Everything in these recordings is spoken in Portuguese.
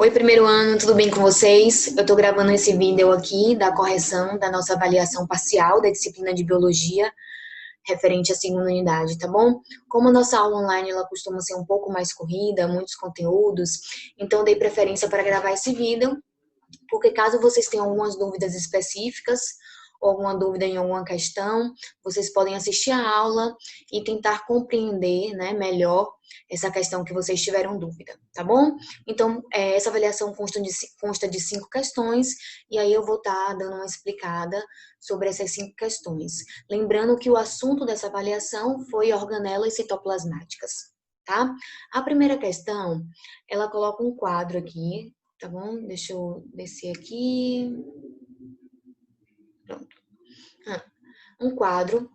Oi, primeiro ano, tudo bem com vocês? Eu estou gravando esse vídeo aqui da correção da nossa avaliação parcial da disciplina de Biologia, referente à segunda unidade, tá bom? Como a nossa aula online ela costuma ser um pouco mais corrida, muitos conteúdos, então dei preferência para gravar esse vídeo, porque caso vocês tenham algumas dúvidas específicas ou alguma dúvida em alguma questão, vocês podem assistir a aula e tentar compreender, né, melhor essa questão que vocês tiveram dúvida, tá bom? Então, essa avaliação consta de 5 questões, e aí eu vou estar dando uma explicada sobre essas 5 questões. Lembrando que o assunto dessa avaliação foi organelas citoplasmáticas, tá? A primeira questão, ela coloca um quadro aqui, tá bom? Deixa eu descer aqui. Pronto. Um quadro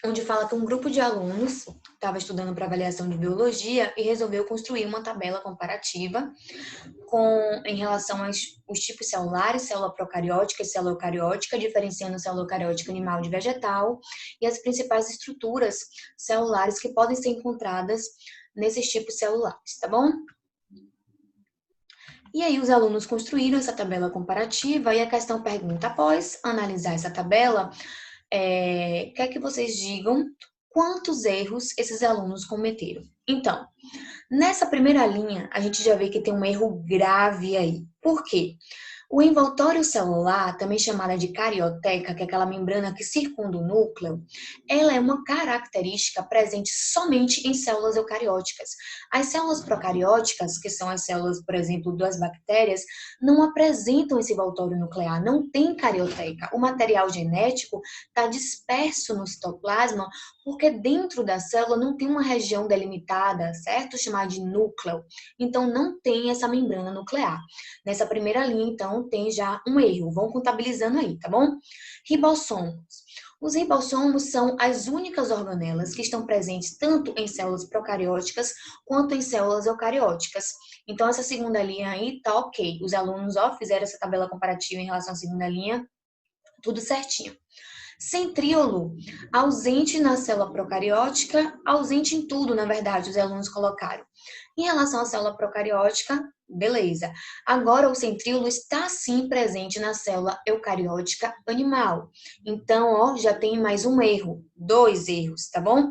onde fala que um grupo de alunos estava estudando para avaliação de biologia e resolveu construir uma tabela comparativa em relação aos tipos celulares, célula procariótica e célula eucariótica, diferenciando célula eucariótica animal de vegetal e as principais estruturas celulares que podem ser encontradas nesses tipos celulares, tá bom? E aí os alunos construíram essa tabela comparativa e a questão pergunta, após analisar essa tabela, quer que vocês digam quantos erros esses alunos cometeram. Então, nessa primeira linha, a gente já vê que tem um erro grave aí. Por quê? O envoltório celular, também chamada de carioteca, que é aquela membrana que circunda o núcleo, ela é uma característica presente somente em células eucarióticas. As células procarióticas, que são as células, por exemplo, das bactérias, não apresentam esse envoltório nuclear, não tem carioteca. O material genético está disperso no citoplasma porque dentro da célula não tem uma região delimitada, certo? Chamada de núcleo. Então, não tem essa membrana nuclear. Nessa primeira linha, então, tem já um erro. Vão contabilizando aí, tá bom? Ribossomos. Os ribossomos são as únicas organelas que estão presentes tanto em células procarióticas quanto em células eucarióticas. Então, essa segunda linha aí tá ok. Os alunos fizeram essa tabela comparativa em relação à segunda linha, tudo certinho. Centríolo, ausente na célula procariótica, ausente em tudo, na verdade, os alunos colocaram. Em relação à célula procariótica, beleza. Agora, o centríolo está sim presente na célula eucariótica animal. Então, já tem mais um erro, 2 erros, tá bom?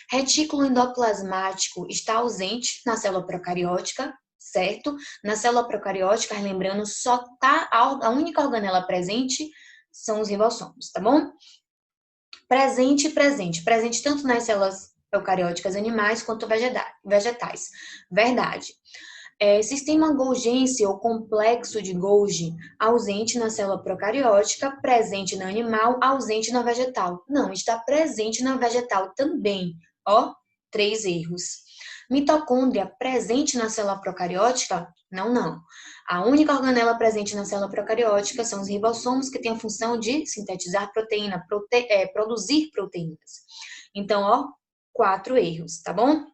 Retículo endoplasmático está ausente na célula procariótica, certo? Na célula procariótica, lembrando, só tá a única organela presente são os ribossomos, tá bom? Presente tanto nas células eucarióticas animais quanto vegetais. Verdade. Sistema Golgense ou complexo de Golgi, ausente na célula procariótica, presente na animal, ausente na vegetal. Não, está presente na vegetal também. 3 erros. Mitocôndria, presente na célula procariótica? Não. A única organela presente na célula procariótica são os ribossomos, que têm a função de sintetizar proteína, produzir proteínas. Então, 4 erros, tá bom?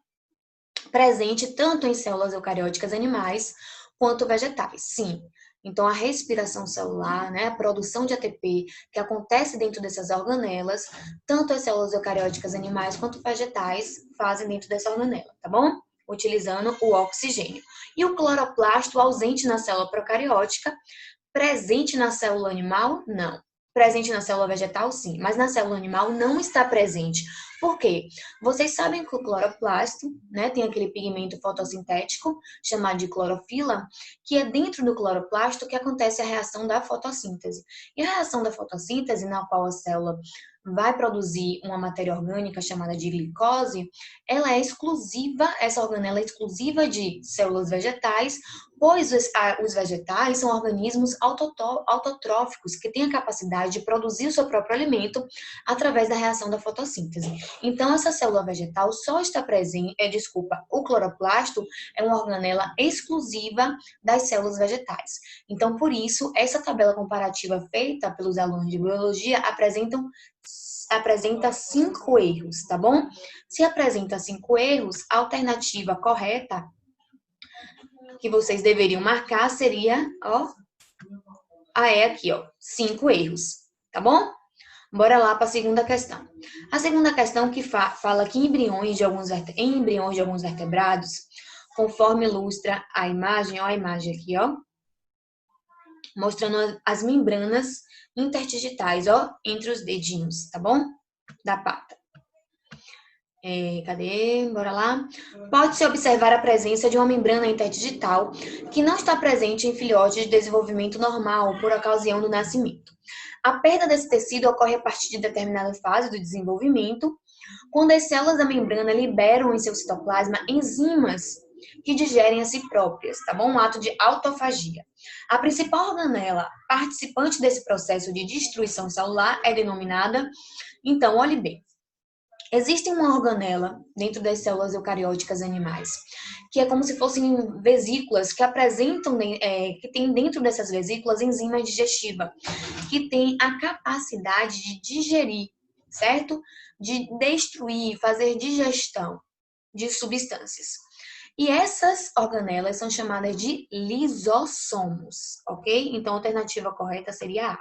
Presente tanto em células eucarióticas animais quanto vegetais, sim. Então, a respiração celular, né, a produção de ATP que acontece dentro dessas organelas, tanto as células eucarióticas animais quanto vegetais fazem dentro dessa organela, tá bom? Utilizando o oxigênio. E o cloroplasto ausente na célula procariótica, presente na célula animal? Não. Presente na célula vegetal, sim, mas na célula animal não está presente. Por quê? Vocês sabem que o cloroplasto, né, tem aquele pigmento fotossintético chamado de clorofila, que é dentro do cloroplasto que acontece a reação da fotossíntese. E a reação da fotossíntese, na qual a célula vai produzir uma matéria orgânica chamada de glicose, ela é exclusiva, essa organela é exclusiva de células vegetais, pois os vegetais são organismos autotróficos que têm a capacidade de produzir o seu próprio alimento através da reação da fotossíntese. Então, essa célula vegetal só está presente, o cloroplasto é uma organela exclusiva das células vegetais. Então, por isso, essa tabela comparativa feita pelos alunos de biologia apresenta 5 erros, tá bom? Se apresenta 5 erros, a alternativa correta que vocês deveriam marcar seria, aqui, 5 erros, tá bom? Bora lá para a segunda questão. A segunda questão que fala que em embriões de alguns vertebrados conforme ilustra a imagem, ó, a imagem aqui, ó, mostrando as membranas interdigitais, ó, entre os dedinhos, tá bom? Da pata. Cadê? Bora lá. Pode-se observar a presença de uma membrana interdigital que não está presente em filhotes de desenvolvimento normal por ocasião do nascimento. A perda desse tecido ocorre a partir de determinada fase do desenvolvimento, quando as células da membrana liberam em seu citoplasma enzimas que digerem a si próprias, tá bom? Um ato de autofagia. A principal organela participante desse processo de destruição celular é denominada, então, olhe bem, existe uma organela dentro das células eucarióticas animais, que é como se fossem vesículas que apresentam, que tem dentro dessas vesículas enzima digestiva, que tem a capacidade de digerir, certo? De destruir, fazer digestão de substâncias. E essas organelas são chamadas de lisossomos, ok? Então, a alternativa correta seria A.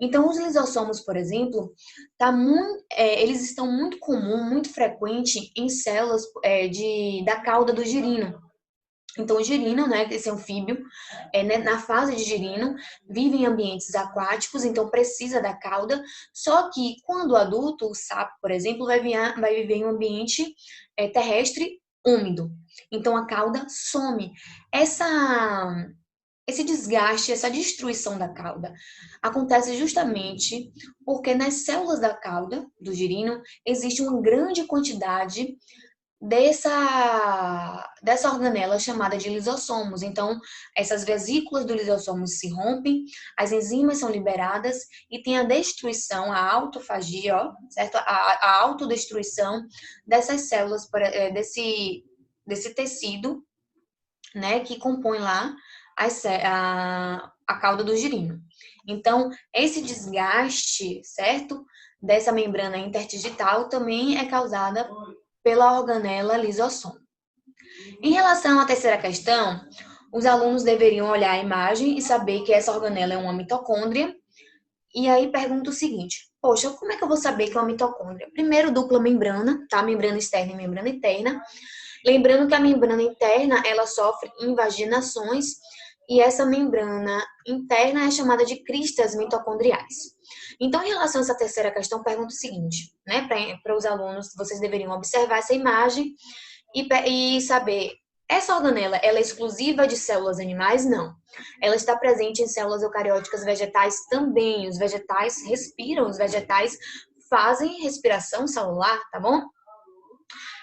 Então, os lisossomos, por exemplo, eles estão muito comum, muito frequente em células da cauda do girino. Então, o girino, né, esse anfíbio, na fase de girino, vive em ambientes aquáticos, então precisa da cauda, só que quando adulto, o sapo, por exemplo, vai viver em um ambiente terrestre úmido. Então, a cauda some. Esse desgaste, essa destruição da cauda acontece justamente porque nas células da cauda, do girino, existe uma grande quantidade dessa organela chamada de lisossomos. Então, essas vesículas do lisossomo se rompem, as enzimas são liberadas e tem a destruição, a autofagia, ó, certo? A autodestruição dessas células, desse tecido, né, que compõe lá a cauda do girino. Então, esse desgaste, certo, dessa membrana interdigital também é causada pela organela lisossomo. Em relação à terceira questão, os alunos deveriam olhar a imagem e saber que essa organela é uma mitocôndria. E aí pergunta o seguinte: poxa, como é que eu vou saber que é uma mitocôndria? Primeiro, dupla membrana, tá? Membrana externa e membrana interna. Lembrando que a membrana interna, ela sofre invaginações e essa membrana interna é chamada de cristas mitocondriais. Então, em relação a essa terceira questão, pergunta o seguinte, né? Para os alunos, vocês deveriam observar essa imagem e saber, essa organela, ela é exclusiva de células animais? Não. Ela está presente em células eucarióticas vegetais também. Os vegetais respiram, os vegetais fazem respiração celular, tá bom?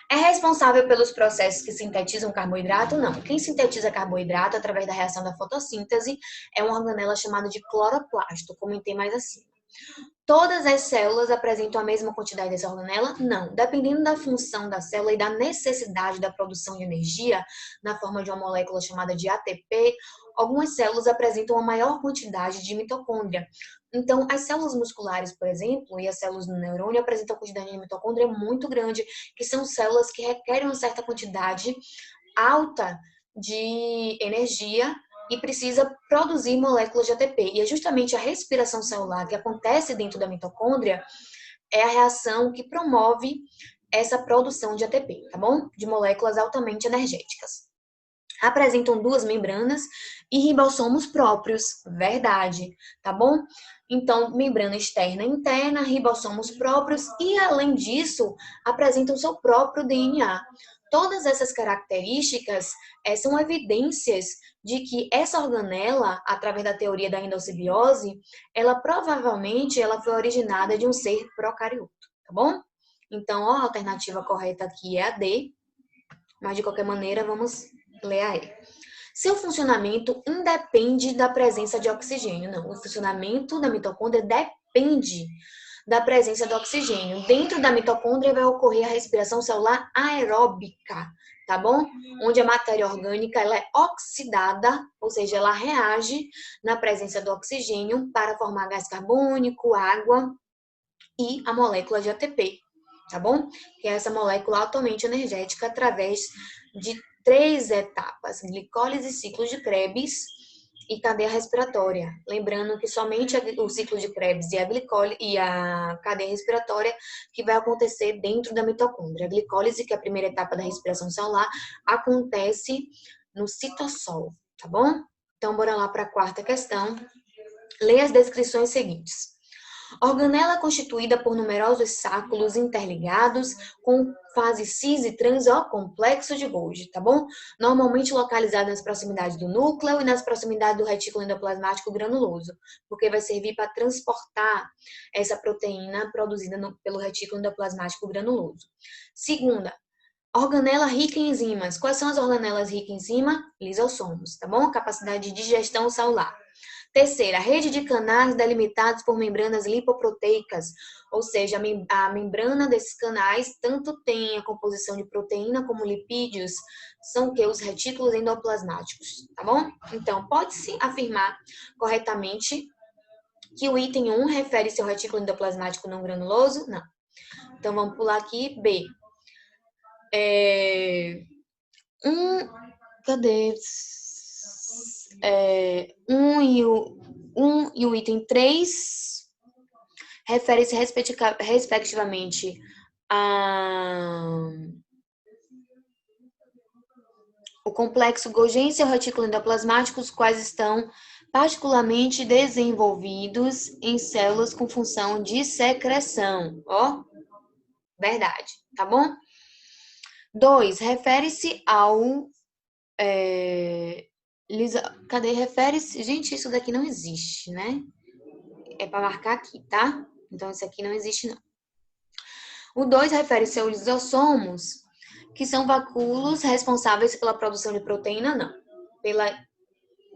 É responsável pelos processos que sintetizam carboidrato? Não. Quem sintetiza carboidrato através da reação da fotossíntese é uma organela chamada de cloroplasto, comentei mais acima. Todas as células apresentam a mesma quantidade dessa organela? Não. Dependendo da função da célula e da necessidade da produção de energia, na forma de uma molécula chamada de ATP, algumas células apresentam uma maior quantidade de mitocôndria. Então, as células musculares, por exemplo, e as células do neurônio apresentam uma quantidade de mitocôndria muito grande, que são células que requerem uma certa quantidade alta de energia e precisa produzir moléculas de ATP. E é justamente a respiração celular que acontece dentro da mitocôndria é a reação que promove essa produção de ATP, tá bom? De moléculas altamente energéticas. Apresentam duas membranas e ribossomos próprios, verdade, tá bom? Então, membrana externa e interna, ribossomos próprios e, além disso, apresentam seu próprio DNA. Todas essas características são evidências de que essa organela, através da teoria da endossimbiose, ela provavelmente foi originada de um ser procarioto, tá bom? Então, ó, a alternativa correta aqui é a D, mas de qualquer maneira, vamos ler a E. Seu funcionamento independe da presença de oxigênio. Não, o funcionamento da mitocôndria depende da presença do oxigênio. Dentro da mitocôndria vai ocorrer a respiração celular aeróbica, tá bom? Onde a matéria orgânica ela é oxidada, ou seja, ela reage na presença do oxigênio para formar gás carbônico, água e a molécula de ATP, tá bom? Que é essa molécula altamente energética através de 3 etapas: glicólise, ciclo de Krebs e cadeia respiratória. Lembrando que somente o ciclo de Krebs e a cadeia respiratória que vai acontecer dentro da mitocôndria. A glicólise, que é a primeira etapa da respiração celular, acontece no citossol, tá bom? Então, bora lá para a quarta questão. Leia as descrições seguintes. Organela constituída por numerosos sáculos interligados com fase cis e trans, complexo de Golgi, tá bom? Normalmente localizado nas proximidades do núcleo e nas proximidades do retículo endoplasmático granuloso, porque vai servir para transportar essa proteína produzida pelo retículo endoplasmático granuloso. Segunda, organela rica em enzimas. Quais são as organelas ricas em enzima? Lisossomos, tá bom? Capacidade de digestão celular. Terceira, rede de canais delimitados por membranas lipoproteicas, ou seja, a membrana desses canais tanto tem a composição de proteína como lipídios, são que os retículos endoplasmáticos, tá bom? Então, pode-se afirmar corretamente que o item 1 refere-se ao retículo endoplasmático não granuloso? Não. Então, vamos pular aqui, B. Cadê? 1 e o item 3 refere-se respectivamente o complexo Golgi e o retículo endoplasmático, os quais estão particularmente desenvolvidos em células com função de secreção. Ó, verdade, tá bom? 2, refere-se ao... Cadê? Refere-se... Gente, isso daqui não existe, né? É para marcar aqui, tá? Então, isso aqui não existe, não. O 2 refere-se aos lisossomos, que são vacúolos responsáveis pela produção de proteína, não. Pela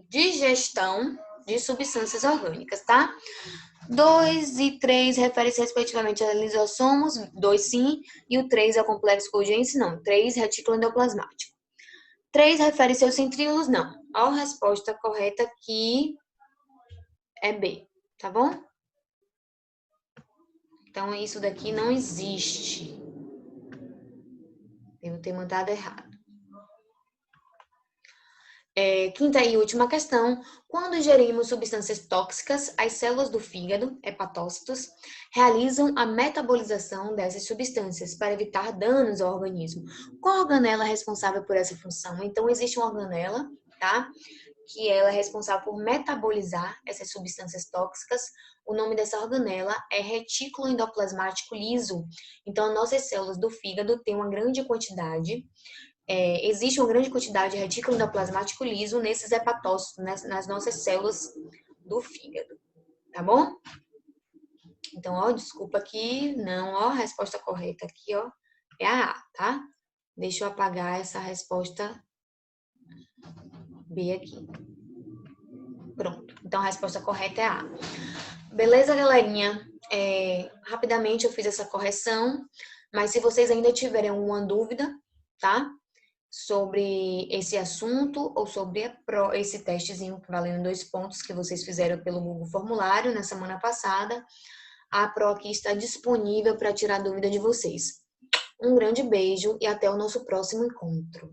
digestão de substâncias orgânicas, tá? 2 e 3 refere-se respectivamente a lisossomos, 2 sim, e o 3 é o complexo Golgi, não. 3, retículo endoplasmático. 3 refere-se aos centríolos, não. A resposta correta aqui é B, tá bom? Então, isso daqui não existe. Devo ter mandado errado. Quinta e última questão. Quando ingerimos substâncias tóxicas, as células do fígado, hepatócitos, realizam a metabolização dessas substâncias para evitar danos ao organismo. Qual organela é responsável por essa função? Então, existe uma organela, tá? Que ela é responsável por metabolizar essas substâncias tóxicas. O nome dessa organela é retículo endoplasmático liso. Então, nossas células do fígado têm uma grande quantidade, existe uma grande quantidade de retículo endoplasmático liso nesses hepatócitos, nas nossas células do fígado, tá bom? Então, ó, desculpa aqui, não, ó, a resposta correta aqui, ó, é a A, tá? Deixa eu apagar essa resposta B aqui. Pronto. Então, a resposta correta é A. Beleza, galerinha? Rapidamente eu fiz essa correção, mas se vocês ainda tiverem alguma dúvida, tá? Sobre esse assunto ou sobre esse testezinho valendo 2 pontos que vocês fizeram pelo Google Formulário na semana passada, a Pro aqui está disponível para tirar dúvida de vocês. Um grande beijo e até o nosso próximo encontro.